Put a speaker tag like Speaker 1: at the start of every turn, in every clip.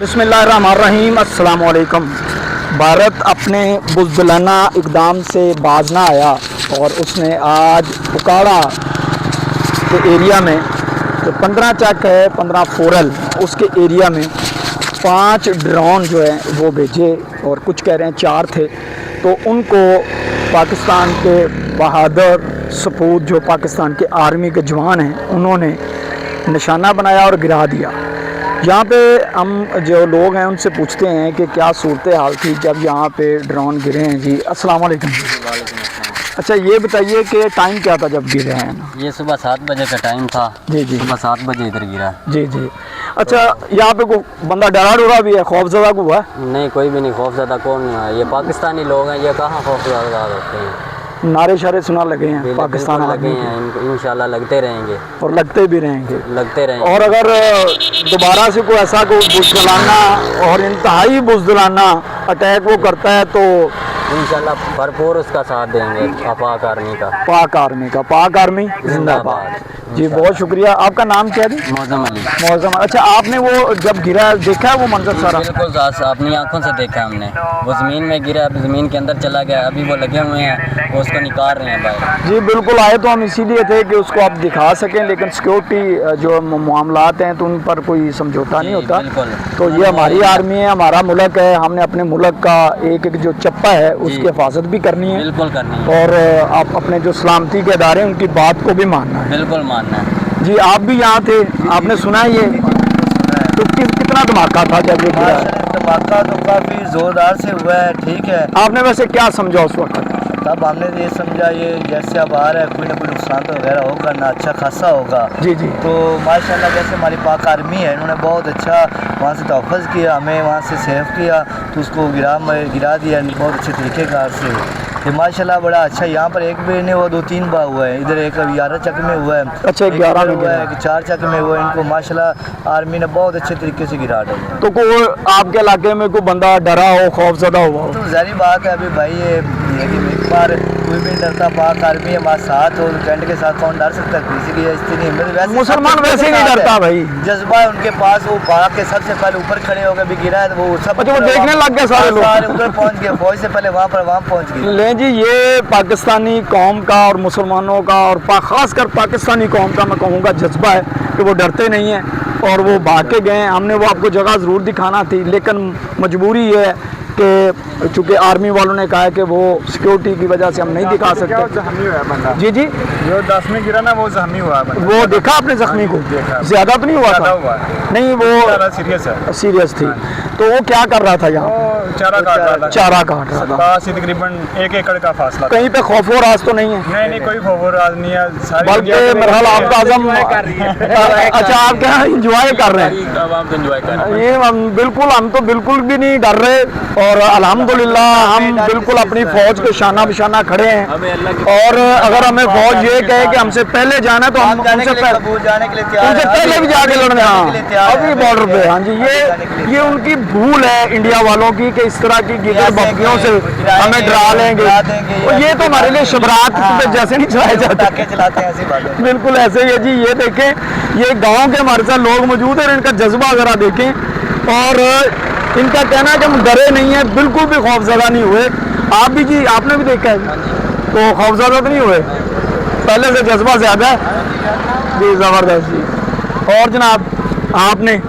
Speaker 1: बिस्मिल्लाहिर्रहमानिर्रहीम। अस्सलाम वालेकुम। भारत अपने बुज़दिलाना इक़दाम से बाज ना आया और उसने आज उकाड़ा के एरिया में जो 15 चक है 15 फोरल उसके एरिया में 5 ड्रोन जो है वो भेजे और कुछ कह रहे हैं 4 थे। तो उनको पाकिस्तान के बहादुर सपूत जो पाकिस्तान के आर्मी के जवान हैं उन्होंने निशाना बनाया और गिरा दिया। यहाँ पे हम जो लोग हैं उनसे पूछते हैं कि क्या सूरत हाल थी जब यहाँ पे ड्रोन गिरे हैं। जी अस्सलाम वालेकुम। अच्छा ये बताइए कि टाइम क्या था जब गिरे हैं?
Speaker 2: ये सुबह 7 बजे का टाइम था।
Speaker 1: जी जी
Speaker 2: सुबह 7 बजे इधर गिरा।
Speaker 1: जी जी। अच्छा यहाँ पे कोई बंदा डरा डरा भी है, खौफजदा को हुआ है?
Speaker 2: नहीं, कोई भी नहीं खौफजदा। कौन नहीं है? ये पाकिस्तानी लोग हैं, ये कहाँ खौफजदा होते हैं।
Speaker 1: नारे शारे सुना लगे हैं पाकिस्तान
Speaker 2: लगे हैं, इंशाल्लाह लगते रहेंगे
Speaker 1: और लगते भी रहेंगे। और अगर दोबारा से कोई ऐसा कोई बुज़दिलाना और इंतहाई बुज़दिलाना अटैक वो करता है तो
Speaker 2: इंशाल्लाह भरपूर उसका साथ देंगे। पाक आर्मी का। पाक आर्मी जिंदाबाद।
Speaker 1: जी बहुत शुक्रिया। आपका नाम क्या है?
Speaker 2: मौज़म अली।
Speaker 1: मौज़म। अच्छा आपने वो जब गिरा देखा है वो मंजर सारा?
Speaker 2: बिल्कुल अपनी आंखों से देखा हमने। वो ज़मीन में गिरा, ज़मीन के अंदर चला गया, अभी वो लगे हुए हैं, वो उसको निकाल रहे हैं बाहर।
Speaker 1: जी बिल्कुल। आए तो हम इसीलिए थे कि उसको आप दिखा सकें, लेकिन सिक्योरिटी जो मामलात हैं तो उन पर कोई समझौता नहीं होता। तो ये हमारी आर्मी है, हमारा मुल्क है, हमने अपने मुल्क का एक एक जो चप्पा है उसकी हिफाजत भी करनी है।
Speaker 2: बिल्कुल करनी है।
Speaker 1: और आप अपने जो सलामती के अदारे उनकी बात को भी मानना है।
Speaker 2: बिल्कुल मानना है।
Speaker 1: जी आप भी यहाँ थे, आपने सुना है ये? तो कितना धमाका था जब ये गिरा?
Speaker 3: धमाका तो काफ़ी ज़ोरदार से हुआ है। ठीक है,
Speaker 1: आपने वैसे क्या समझा उस वक्त?
Speaker 3: तब हमने ये समझा ये जैसे अब आ रहा है कोई ना कोई नुकसान तो वगैरह होगा ना, अच्छा खासा होगा।
Speaker 1: जी जी।
Speaker 3: तो माशाल्लाह जैसे हमारी पाक आर्मी है, इन्होंने बहुत अच्छा वहाँ से तहफ़्फ़ुज़ किया, हमें वहाँ से सेव किया, तो उसको गिरा दिया बहुत अच्छे तरीके कार से। तो माशाल्लाह बड़ा अच्छा। यहाँ पर एक भी नहीं हुआ, 2-3 बार हुआ है। इधर एक 11 चक में हुआ है।
Speaker 1: अच्छा 11 में
Speaker 3: हुआ है कि 4 चक में हुआ है। इनको माशाल्लाह आर्मी ने बहुत अच्छे तरीके से गिरा डाला।
Speaker 1: तो कोई आपके इलाके में कोई बंदा डरा हो, खौफजदा हुआ हो?
Speaker 3: तो ज़ाहिर बात है अभी भाई ये एक बार कोई भी डरता, पाक आर्मी हमारे साथ हो, टेंट के साथ कौन डर सकता है? इसीलिए इतनी हिम्मत। वैसे
Speaker 1: मुसलमान वैसे नहीं डरता भाई,
Speaker 3: जज्बा है उनके पास। वो भाग के सबसे पहले ऊपर खड़े हो गए, भी गिरा है तो वो सब
Speaker 1: अच्छा वो देखने लग गए सारे लोग,
Speaker 3: सारे ऊपर पहुंच गए। फौज से पहले वहाँ पहुंच गए।
Speaker 1: ले जी ये पाकिस्तानी कौम का और मुसलमानों का और ख़ास कर पाकिस्तानी कौम का मैं कहूँगा जज्बा है कि वो डरते नहीं हैं और वो भाग के गए। हमने वो आपको जगह ज़रूर दिखाना थी, लेकिन मजबूरी है कि चूँकि आर्मी वालों ने कहा है कि वो सिक्योरिटी की वजह से हम नहीं दिखा सकते।
Speaker 4: जख्मी हुआ बंदा।
Speaker 1: जी जी।
Speaker 4: जो 10 में गिरा ना वो जख्मी हुआ बंदा।
Speaker 1: वो देखा आपने जख्मी को? ज़्यादा तो नहीं हुआ था? नहीं वो
Speaker 4: सीरियस है।
Speaker 1: सीरियस थी। तो वो क्या कर रहा था यहाँ?
Speaker 4: चारा काट रहा था।
Speaker 1: चारा काट रहा था।
Speaker 4: पास ही तकरीबन 1 एकड़ का फासला।
Speaker 1: कहीं पे खौफ व राज तो नहीं है?
Speaker 4: नहीं कोई खबर राज नहीं है।
Speaker 1: बल्कि मरहल आपका आजम अच्छा आप क्या इंजॉय कर रहे हैं? ये बिल्कुल हम तो बिल्कुल भी नहीं डर रहे और अल्हम्दुलिल्लाह हम बिल्कुल अपनी फौज के शाना बिशाना खड़े हैं। और अगर हमें फौज ये कहे कि हमसे पहले जाना है तो हम उनसे पहले भी जाके लड़ना। अभी बॉर्डर पे। हाँ जी ये उनकी भूल है इंडिया वालों की कि इस तरह की गिगर बकरियों से हमें डरा लेंगे। और ये तो हमारे लिए शबरात पे जैसे नहीं चलाए जाते। बिल्कुल ऐसे ही है जी। ये देखें ये गाँव के हमारे साथ लोग मौजूद हैं, इनका जज्बा ज़रा देखें। और इनका कहना है कि हम डरे नहीं हैं, बिल्कुल भी खौफजदा नहीं हुए। आप भी जी आपने भी देखा है तो खौफजदा तो नहीं हुए? पहले से जज्बा ज़्यादा है जी। ज़बरदस्त जी। और जनाब आपने?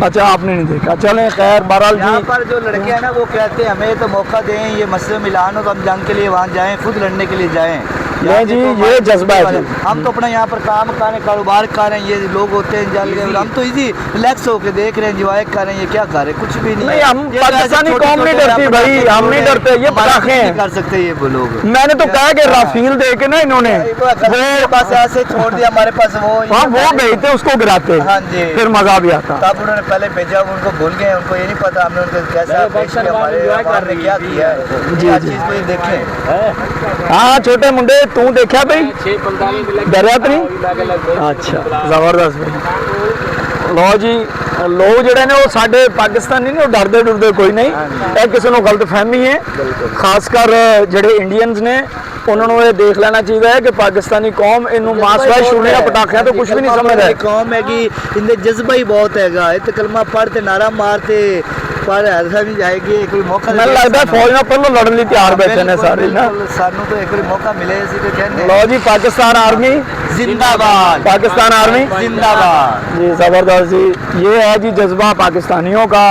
Speaker 1: अच्छा आपने नहीं देखा। चलें खैर बहरहाल
Speaker 3: यहाँ
Speaker 1: जी।
Speaker 3: पर जो लड़के हैं ना वो कहते हैं हमें तो मौका दें, ये मसले मिलान हो तो हम जंग के लिए वहाँ जाएं, खुद लड़ने के लिए जाएं।
Speaker 1: नहीं जी ये जज्बा है जी।
Speaker 3: हम तो अपना यहाँ पर काम कर रहे हैं, कारोबार कर रहे हैं। ये लोग होते हैं जल गए, हम तो इजी रिलैक्स होकर देख रहे हैं, एंजॉय कर रहे हैं। ये क्या कर रहे हैं? कुछ भी नहीं।
Speaker 1: हम पाकिस्तानी कौम नहीं डरती भाई, हम नहीं डरते। ये पटाखे हैं
Speaker 3: कर सकते ये वो लोग।
Speaker 1: मैंने तो कहा कि राफेल दे के ना इन्होंने
Speaker 3: वो बस ऐसे छोड़ दिया हमारे पास।
Speaker 1: वो भेजते उसको गिराते।
Speaker 3: हाँ जी
Speaker 1: फिर मजा भी आता।
Speaker 3: तब उन्होंने पहले भेजा, उनको भूल गए, उनको ये नहीं पता हमने उनको कैसा हमारे क्या किया है। जी चीज़ को ये देखें।
Speaker 1: हाँ छोटे मुंडे तू देखा भाई डरा तो नहीं? अच्छा ज़बरदस्त भाई। लो जी ਲੋਕ ਜਿਹੜੇ ਨੇ ਉਹ ਸਾਡੇ ਪਾਕਿਸਤਾਨੀ ਨੇ ਉਹ ਡਰਦੇ ਡਰਦੇ ਕੋਈ ਨਹੀਂ, ਇਹ ਕਿਸੇ ਨੂੰ ਗਲਤਫਹਿਮੀ ਹੈ। ਖਾਸ ਕਰ ਜਿਹੜੇ ਇੰਡੀਅਨਸ ਨੇ ਉਹਨਾਂ ਨੂੰ ਇਹ ਦੇਖ ਲੈਣਾ ਚਾਹੀਦਾ ਹੈ ਕਿ ਪਾਕਿस्तानी कौम ਇਹਨੂੰ ਮਾਸਵਾ ਛੁਰੀਆਂ ਪਟਾਖਿਆਂ ਤੋਂ ਕੁਝ ਵੀ ਨਹੀਂ ਸਮਝਦਾ ਹੈ।
Speaker 3: कौम है कि इनमें जज्बा ही बहुत हैगा, इतने कलमा पढ़ते नारा मारते पर ऐसा नहीं जाएगी कोई मौका
Speaker 1: ਮੈਨੂੰ ਲੱਗਦਾ ਫੌਜ ਨਾਲ ਪਹਿਲਾਂ ਲੜਨ ਲਈ ਤਿਆਰ ਬੈਠੇ ਨੇ ਸਾਰੇ ਨਾ।
Speaker 3: सानू तो एक मौका मिले इसी तो कहने
Speaker 1: ਲਓ ਜੀ ਪਾਕਿस्तान आर्मी
Speaker 3: जिंदाबाद,
Speaker 1: पाकिस्तान आर्मी
Speaker 3: जिंदाबाद।
Speaker 1: जी ज़बरदस्त जी, ये है जी जज्बा पाकिस्तानियों का।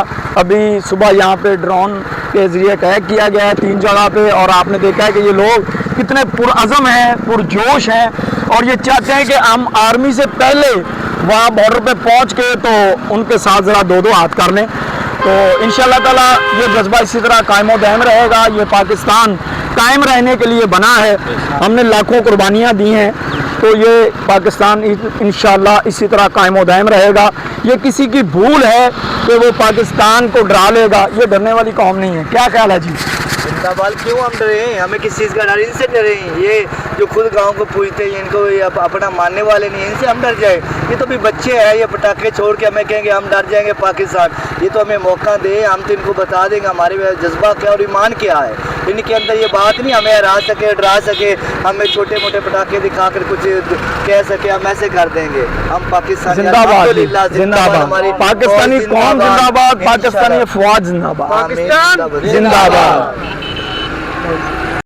Speaker 1: अभी सुबह यहाँ पे ड्रोन के जरिए अटैक किया गया है 3 जगह पे, और आपने देखा है कि ये लोग कितने पुरअज़म हैं, पुरजोश हैं, और ये चाहते हैं कि हम आर्मी से पहले वहाँ बॉर्डर पे पहुँच के तो उनके साथ ज़रा 2-2 हाथ कर लें। तो इंशाअल्लाह ताला ये जज्बा इसी तरह कायम व दायम रहेगा। ये पाकिस्तान कायम रहने के लिए बना है, हमने लाखों कुर्बानियाँ दी हैं, तो ये पाकिस्तान इंशाअल्लाह इसी तरह कायम व दायम रहेगा। ये किसी की भूल है कि वो पाकिस्तान को डरा लेगा, ये डरने वाली कौम नहीं है। क्या ख्याल है जी?
Speaker 3: जिंदाबाद। क्यों हम डरे हैं? हमें किस चीज़ का डर? इनसे डरे हैं, ये जो खुद गांव को पूजते हैं, इनको ये अपना मानने वाले नहीं हैं, इनसे हम डर जाए। ये तो भी बच्चे हैं, ये पटाखे छोड़ के हमें कहेंगे हम डर जाएंगे पाकिस्तान। ये तो हमें मौका दे, हम तो इनको बता देंगे हमारे जज्बा क्या और ईमान क्या है। इनके अंदर ये बात नहीं हमें हरा सके, डरा सके, हमें छोटे मोटे पटाखे दिखाकर कुछ कह सके, हम ऐसे कर देंगे। हम पाकिस्तान
Speaker 1: जिंदाबाद जिंदाबाद, पाकिस्तानी कौम जिंदाबाद, पाकिस्तानी अफवाज जिंदाबाद,
Speaker 3: पाकिस्तान
Speaker 1: जिंदाबाद।